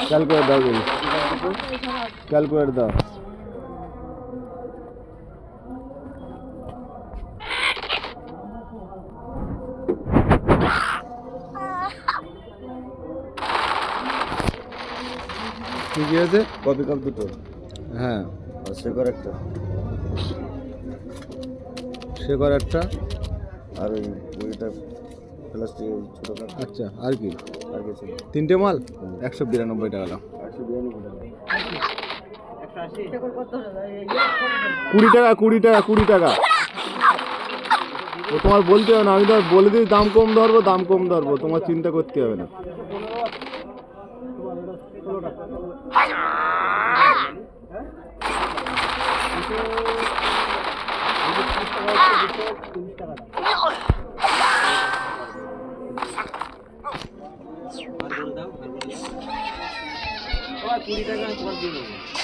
Calculate দাও, calculate দাও। কি আছে? কফি কাপ দুটো, হ্যাঁ, আর শেকর একটা, শেকর একটা, আর ওই ওইটা প্লাস্টিক ছোটো কাপ। আচ্ছা, আর কি? আর কিছু না। 3টে মাল 192 টাকা দাও। 192 টাকা। 20 টাকা, 20 টাকা, 20 টাকা। ও তোমার বলতে হবে না, আমি তো বলে দিই দাম কম ধরবো, দাম কম ধরবো, তোমার চিন্তা করতে হবে না। আর বলে দাও, 20 টাকা তোমার দিয়ে দেবো।